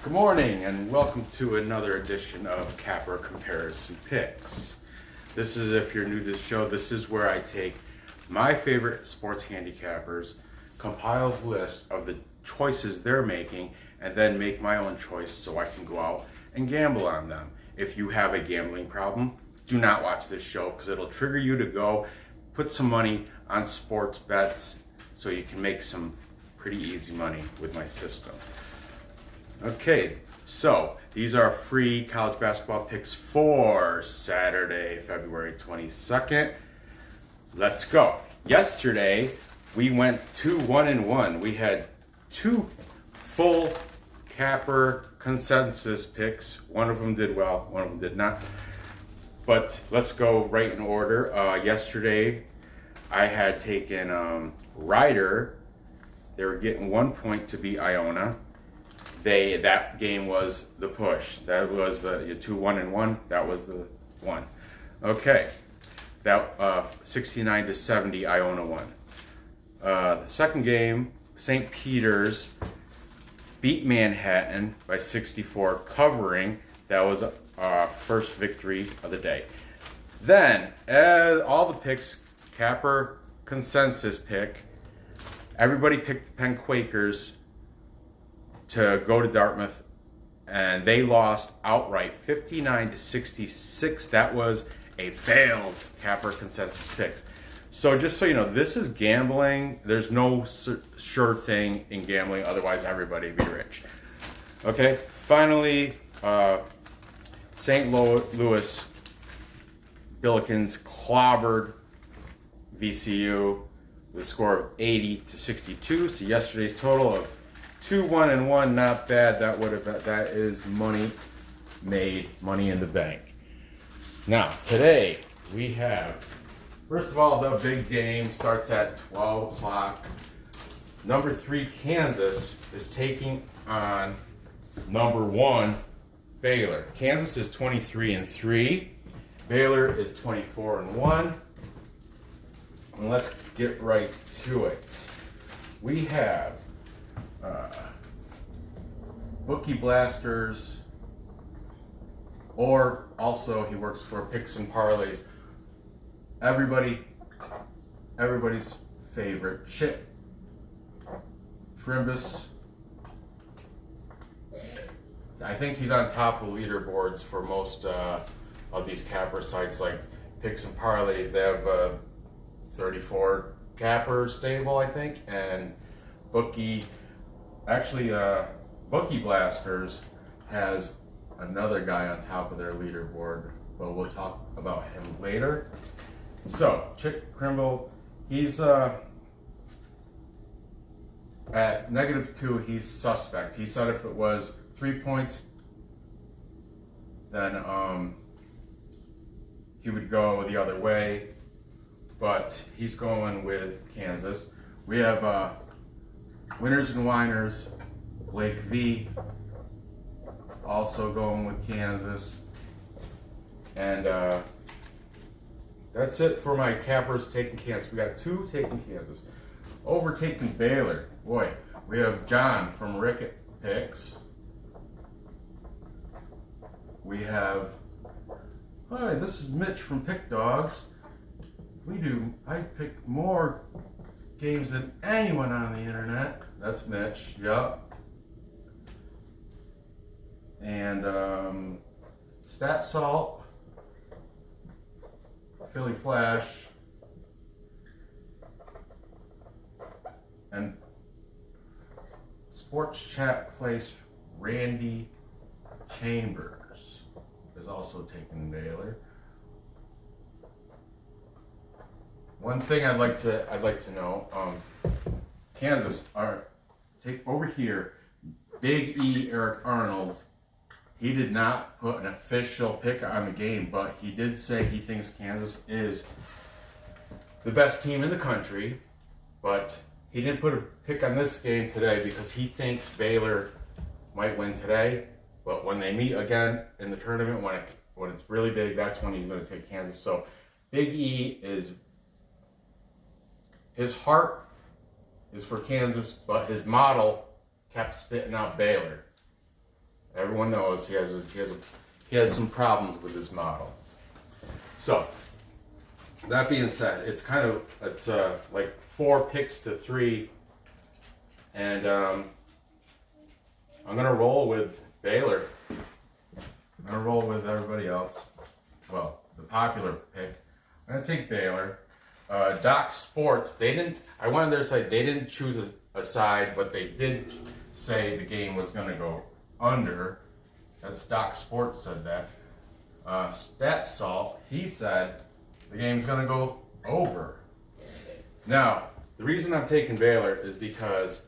Good morning and welcome to another edition of Capper Comparison Picks. This is, if you're new to the show, this is where I take my favorite sports handicappers, compile a list of the choices they're making, and then make my own choice so I can go out and gamble on them. If you have a gambling problem, do not watch this show because it'll trigger you to go put some money on sports bets so you can make some pretty easy money with my system. Okay, so these are free college basketball picks for Saturday, February 22nd. Let's go. Yesterday, we went 2-1-1. We had two full capper consensus picks. One of them did well, one of them did not. But let's go right in order. Yesterday, I had taken Ryder. They were getting 1 point to beat Iona. That game was the push. That was the 2-1-1. That was the one. Okay, that 69-70. Iona won. The second game, St. Peter's beat Manhattan by 64, covering. That was our first victory of the day. Then, all the picks, capper consensus pick. Everybody picked the Penn Quakers to go to Dartmouth, and they lost outright 59-66. That was a failed capper consensus picks. So just so you know, this is gambling. There's no sure thing in gambling, otherwise everybody would be rich. Okay, finally, St. Louis Billikens clobbered VCU with a score of 80-62. So yesterday's total of 2-1-1, not bad. That is money made, money in the bank. Now today we have, first of all, the big game starts at 12 o'clock. Number 3 Kansas is taking on number 1 Baylor. Kansas is 23-3. Baylor is 24-1. And let's get right to it. We have Bookie Blasters, or also he works for Picks and Parlays. Everybody's favorite Chip Trimbus. I think he's on top of leaderboards for most of these capper sites like Picks and Parlays. They have 34 capper stable, I think, and Bookie Blasters has another guy on top of their leaderboard, but we'll talk about him later. So, Chick Crimble, he's at -2, he's suspect. He said if it was 3 points, then he would go the other way, but he's going with Kansas. We have Winners and Winers, Blake V, also going with Kansas. And that's it for my cappers taking Kansas. We got 2 taking Kansas. Overtaking Baylor. Boy, we have John from Rickett Picks. We have, hi, this is Mitch from Pick Dogs. I pick more games than anyone on the internet. That's Mitch, yup. And Stat Salt, Philly Flash, and Sports Chat Place Randy Chambers is also taking Baylor. One thing I'd like to know, Kansas take over here. Big E Eric Arnold. He did not put an official pick on the game, but he did say he thinks Kansas is the best team in the country. But he didn't put a pick on this game today because he thinks Baylor might win today. But when they meet again in the tournament, when it's really big, that's when he's going to take Kansas. So Big E his heart is for Kansas, but his model kept spitting out Baylor. Everyone knows he has some problems with his model. So that being said, it's like 4 picks to 3, and I'm gonna roll with Baylor. I'm gonna roll with everybody else. Well, the popular pick. I'm gonna take Baylor. Doc Sports. I went on their site. They didn't choose a side, but they did say the game was gonna go under. That's Doc Sports said that. Stat Salt. He said the game's gonna go over. Now, the reason I'm taking Baylor is because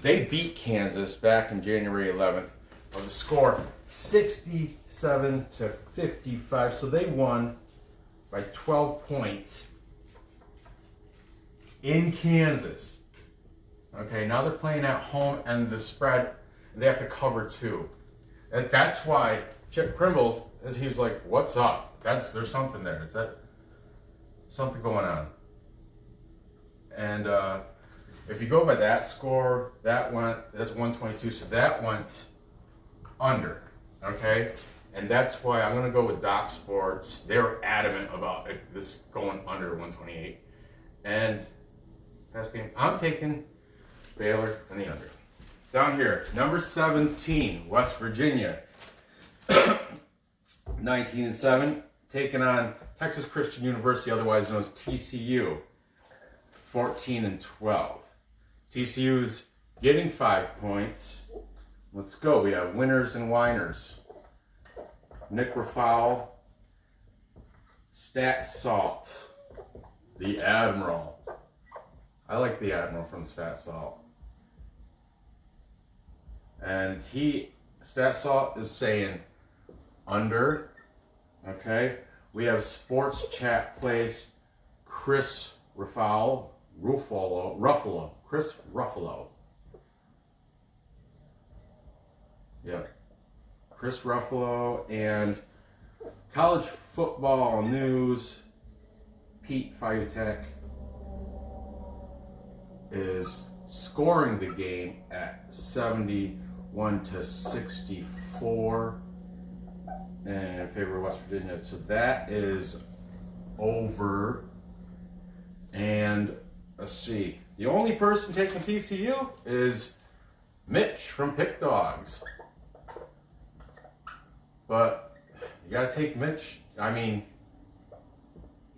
they beat Kansas back in January 11th with a score 67-55. So they won by 12 points in Kansas. Okay, now they're playing at home, and the spread, they have to cover 2. And that's why Chip Krimbles, he was like, "What's up? There's something there. Is that something going on?" And if you go by that score, that's 122. So that went under. Okay, and that's why I'm gonna go with Doc Sports. They were adamant about this going under 128. And past game, I'm taking Baylor and the under. Down here, number 17, West Virginia, 19-7, taking on Texas Christian University, otherwise known as TCU, 14-12. TCU's getting 5 points. Let's go. We have winners and whiners. Nick Rafal, Stat Salt, the Admiral. I like the Admiral from Stat Salt. And Stat Salt is saying under. Okay. We have Sports Chat Place, Chris Ruffalo. Chris Ruffalo. Yeah. Chris Ruffalo, and College Football News, Pete Fiutek is scoring the game at 71-64 in favor of West Virginia. So that is over. And let's see. The only person taking TCU is Mitch from Pick Dogs. But you gotta take Mitch. I mean,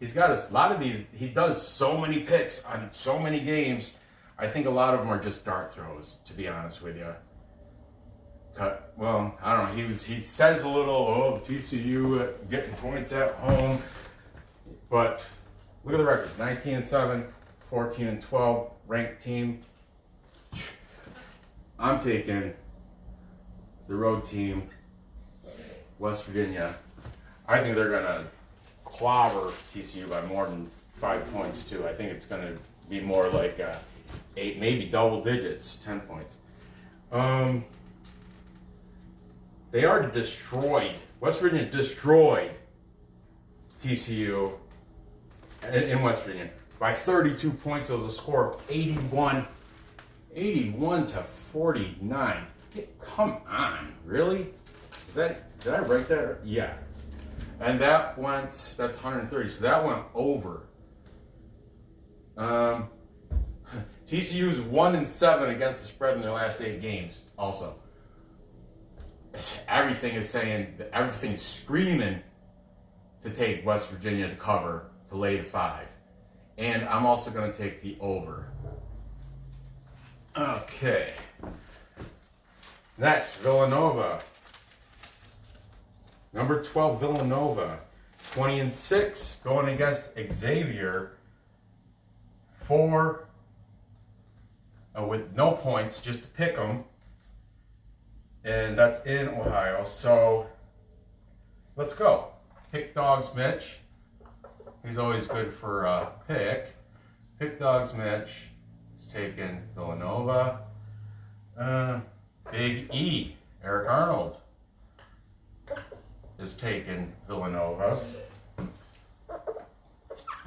he's got a lot of these. He does so many picks on so many games. I think a lot of them are just dart throws, to be honest with you. Well, I don't know. He says a little, TCU getting points at home. But look at the record: 19-7, 14-12, ranked team. I'm taking the road team, West Virginia. I think they're gonna clobber TCU by more than 5 points too. I think it's gonna be more like 8, maybe double digits, 10 points. They are destroyed. West Virginia destroyed TCU in West Virginia by 32 points. It was a score of 81-49. Come on, really? Did I write that? Yeah. And that's 130. So that went over. TCU's 1-7 against the spread in their last 8 games. Also, everything is screaming to take West Virginia to cover, to lay to 5. And I'm also going to take the over. Okay. Next, Villanova. Number 12, Villanova, 20-6, going against Xavier, 4 with no points, just to pick them, and that's in Ohio. So let's go. Pick Dogs Mitch. He's always good for a pick. Pick Dogs Mitch is taking Villanova. Big E, Eric Arnold, is taking Villanova.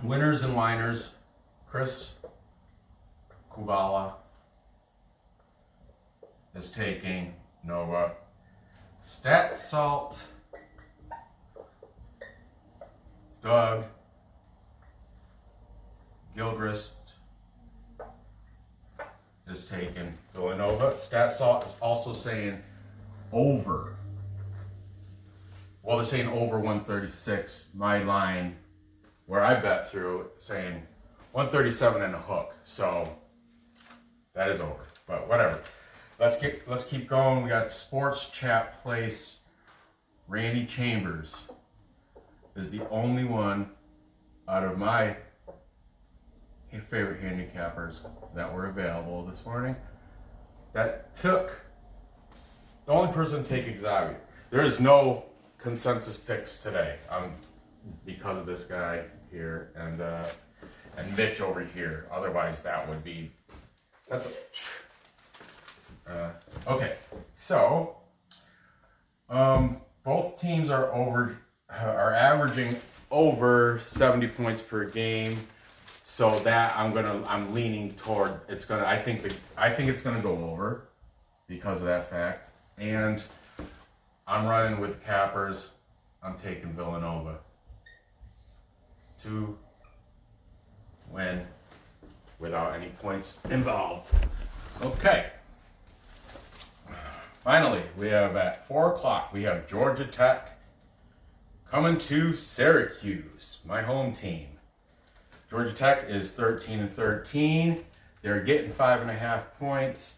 Winners and whiners, Chris Kubala is taking Nova. Stat Salt, Doug, Gilchrist is taking Villanova. Stat Salt is also saying over. Well, they're saying over 136. My line, where I bet through, saying 137 and a hook. So that is over. But whatever. Let's keep going. We got Sports Chat Place. Randy Chambers is the only one out of my favorite handicappers that were available this morning that took the only person to take Xavier. There is no consensus picks today because of this guy here and Mitch over here. Otherwise, that would be okay. So both teams are averaging over 70 points per game. So that I'm leaning toward I think it's gonna go over because of that fact. And I'm running with Cappers. I'm taking Villanova to win without any points involved. Okay. Finally, we have at 4 o'clock, we have Georgia Tech coming to Syracuse, my home team. Georgia Tech is 13-13. They're getting 5.5 points.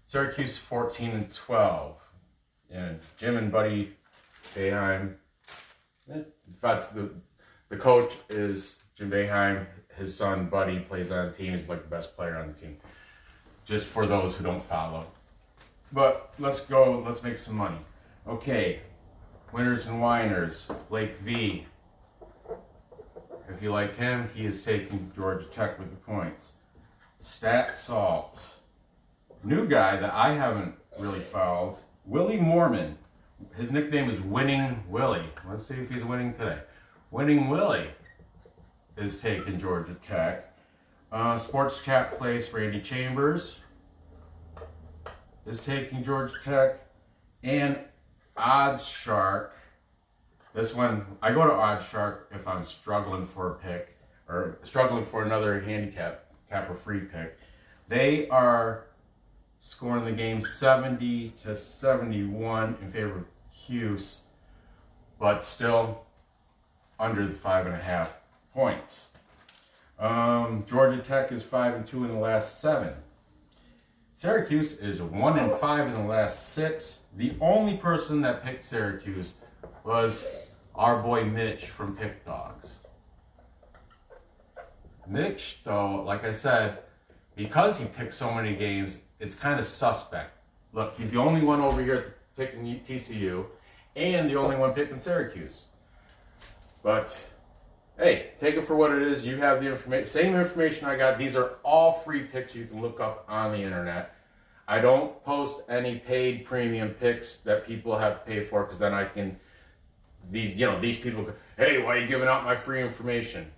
Syracuse 14-12. And Jim and Buddy Boeheim. In fact, the coach is Jim Boeheim. His son Buddy plays on the team. He's like the best player on the team. Just for those who don't follow. But let's go. Let's make some money. Okay. Winners and Winers. Blake V. If you like him, he is taking Georgia Tech with the points. Stat Salt. New guy that I haven't really followed. Willie Mormon. His nickname is Winning Willie. Let's see if he's winning today. Winning Willie is taking Georgia Tech. Sports Chat Place, Randy Chambers is taking Georgia Tech. And Odds Shark. This one, I go to Odds Shark if I'm struggling for a pick or struggling for another handicapper free pick. They are scoring the game 70-71 in favor of Hughes, but still under the 5.5 points. Georgia Tech is 5-2 in the last 7. Syracuse is 1-5 in the last 6. The only person that picked Syracuse was our boy Mitch from Pick Dogs. Mitch, though, like I said, because he picked so many games, it's kind of suspect. Look, he's the only one over here picking TCU and the only one picking Syracuse. But, hey, take it for what it is. You have the information, same information I got. These are all free picks you can look up on the internet. I don't post any paid premium picks that people have to pay for because then I can, these people go, hey, why are you giving out my free information?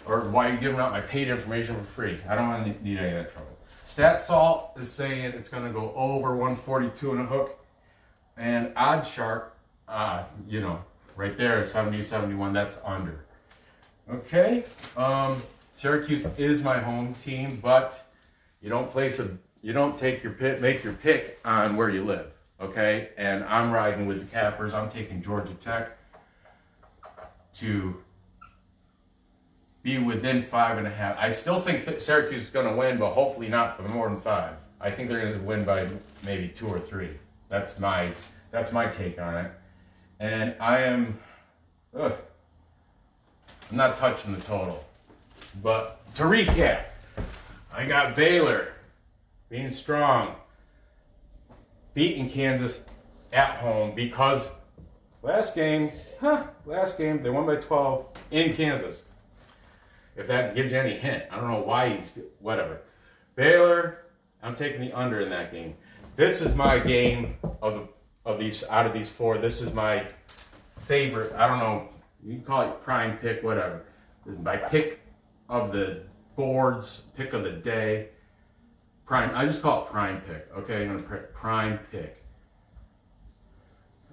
Or why are you giving out my paid information for free? I don't want to need any of that trouble. Stat Salt is saying it's going to go over 142 and a hook. And Odd Shark, right there, 70-71, that's under. Okay, Syracuse is my home team, but you don't make your pick on where you live, okay? And I'm riding with the Cappers. I'm taking Georgia Tech to be within 5.5. I still think Syracuse is going to win, but hopefully not by more than 5. I think they're going to win by maybe 2 or 3. That's my take on it. And I'm not touching the total. But to recap, I got Baylor being strong, beating Kansas at home because last game they won by 12 in Kansas. If that gives you any hint, I don't know why whatever. Baylor, I'm taking the under in that game. This is my game of these out of these 4. This is my favorite. I don't know. You can call it prime pick, whatever. My pick of the boards, pick of the day. Prime. I just call it prime pick. Okay, I'm gonna pick prime pick.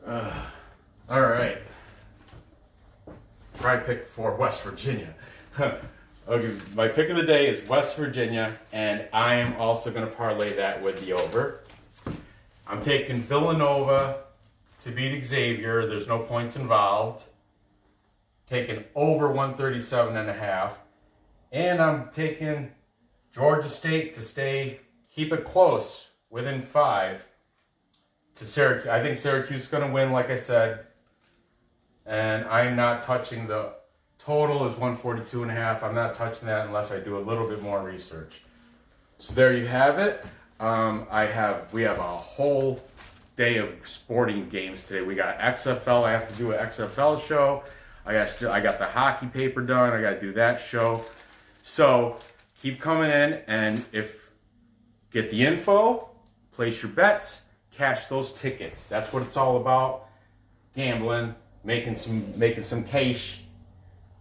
All right. Probably pick for West Virginia. Okay, my pick of the day is West Virginia, and I am also going to parlay that with the over. I'm taking Villanova to beat Xavier. There's no points involved. Taking over 137.5. And I'm taking Georgia State to keep it close, within 5 to Syracuse. I think Syracuse is going to win, like I said. And I'm not touching the total is 142.5. I'm not touching that unless I do a little bit more research. So there you have it. We have a whole day of sporting games today. We got XFL. I have to do an XFL show. I got the hockey paper done. I got to do that show. So keep coming in, and get the info, place your bets, cash those tickets. That's what it's all about. Gambling, making some cash.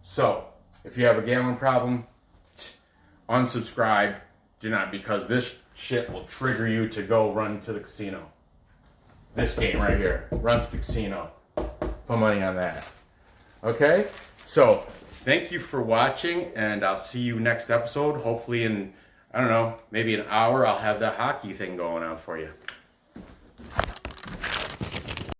So if you have a gambling problem, unsubscribe. Do not, because this shit will trigger you to go run to the casino. This game right here, run to the casino. Put money on that. Okay? So thank you for watching, and I'll see you next episode. Hopefully in, I don't know, maybe an hour, I'll have that hockey thing going on for you.